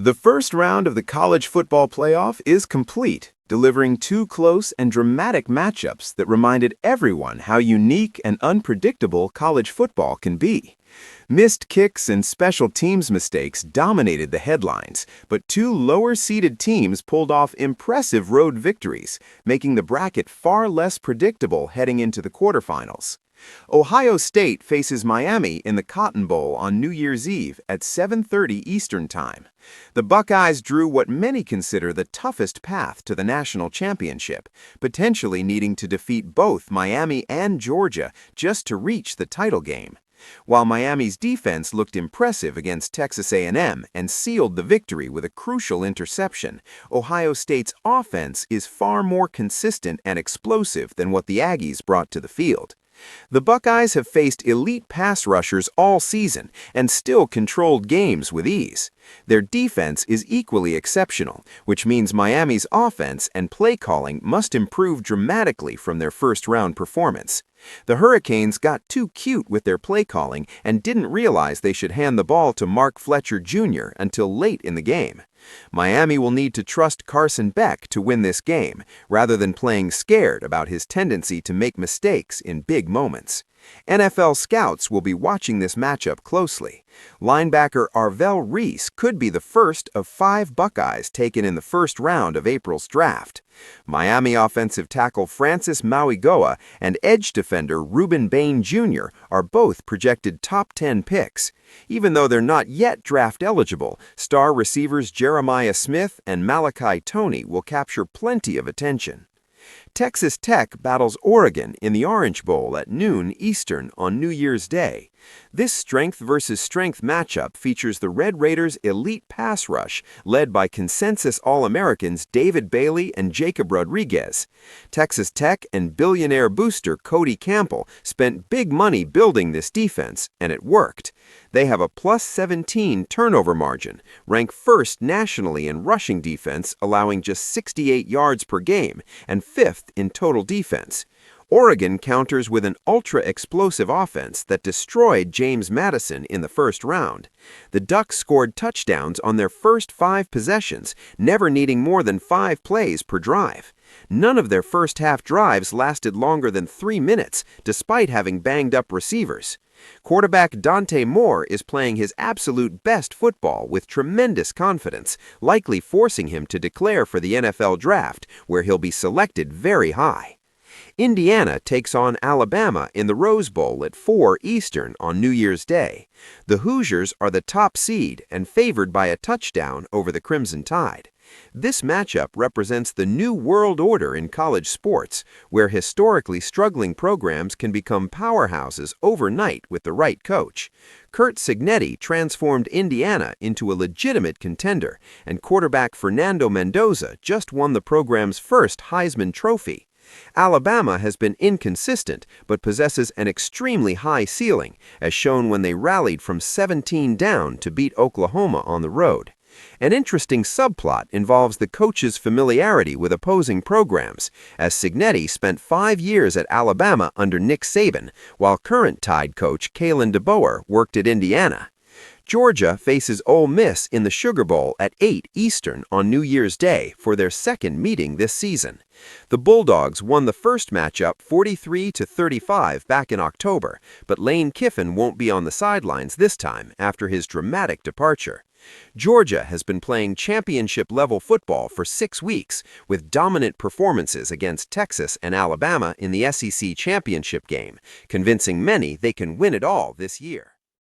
The first round of the college football playoff is complete, delivering two close and dramatic matchups that reminded everyone how unique and unpredictable college football can be. Missed kicks and special teams mistakes dominated the headlines, but two lower-seeded teams pulled off impressive road victories, making the bracket far less predictable heading into the quarterfinals. Ohio State faces Miami in the Cotton Bowl on New Year's Eve at 7:30 Eastern Time. The Buckeyes drew what many consider the toughest path to the national championship, potentially needing to defeat both Miami and Georgia just to reach the title game. While Miami's defense looked impressive against Texas A&M and sealed the victory with a crucial interception, Ohio State's offense is far more consistent and explosive than what the Aggies brought to the field. The Buckeyes have faced elite pass rushers all season and still controlled games with ease. Their defense is equally exceptional, which means Miami's offense and play calling must improve dramatically from their first-round performance. The Hurricanes got too cute with their play calling and didn't realize they should hand the ball to Mark Fletcher Jr. until late in the game. Miami will need to trust Carson Beck to win this game, rather than playing scared about his tendency to make mistakes in big moments. NFL scouts will be watching this matchup closely. Linebacker Arvell Reese could be the first of 5 Buckeyes taken in the first round of April's draft. Miami offensive tackle Francis Mauigoa and edge defender Reuben Bain Jr. are both projected top 10 picks. Even though they're not yet draft eligible, star receivers Jeremiah Smith and Malachi Toney will capture plenty of attention. Texas Tech battles Oregon in the Orange Bowl at noon Eastern on New Year's Day. This strength versus strength matchup features the Red Raiders' elite pass rush, led by consensus All-Americans David Bailey and Jacob Rodriguez. Texas Tech and billionaire booster Cody Campbell spent big money building this defense, and it worked. They have a plus 17 turnover margin, rank first nationally in rushing defense, allowing just 68 yards per game, and fifth in total defense. Oregon counters with an ultra-explosive offense that destroyed James Madison in the first round. The Ducks scored touchdowns on their first 5 possessions, never needing more than 5 plays per drive. None of their first-half drives lasted longer than 3 minutes, despite having banged-up receivers. Quarterback Dante Moore is playing his absolute best football with tremendous confidence, likely forcing him to declare for the NFL draft, where he'll be selected very high. Indiana takes on Alabama in the Rose Bowl at 4 Eastern on New Year's Day. The Hoosiers are the top seed and favored by a touchdown over the Crimson Tide. This matchup represents the new world order in college sports, where historically struggling programs can become powerhouses overnight with the right coach. Curt Cignetti transformed Indiana into a legitimate contender, and quarterback Fernando Mendoza just won the program's first Heisman Trophy. Alabama has been inconsistent but possesses an extremely high ceiling, as shown when they rallied from 17 down to beat Oklahoma on the road. An interesting subplot involves the coach's familiarity with opposing programs, as Cignetti spent 5 years at Alabama under Nick Saban, while current Tide coach Kalen DeBoer worked at Indiana. Georgia faces Ole Miss in the Sugar Bowl at 8 Eastern on New Year's Day for their second meeting this season. The Bulldogs won the first matchup 43-35 back in October, but Lane Kiffin won't be on the sidelines this time after his dramatic departure. Georgia has been playing championship-level football for 6 weeks, with dominant performances against Texas and Alabama in the SEC championship game, convincing many they can win it all this year.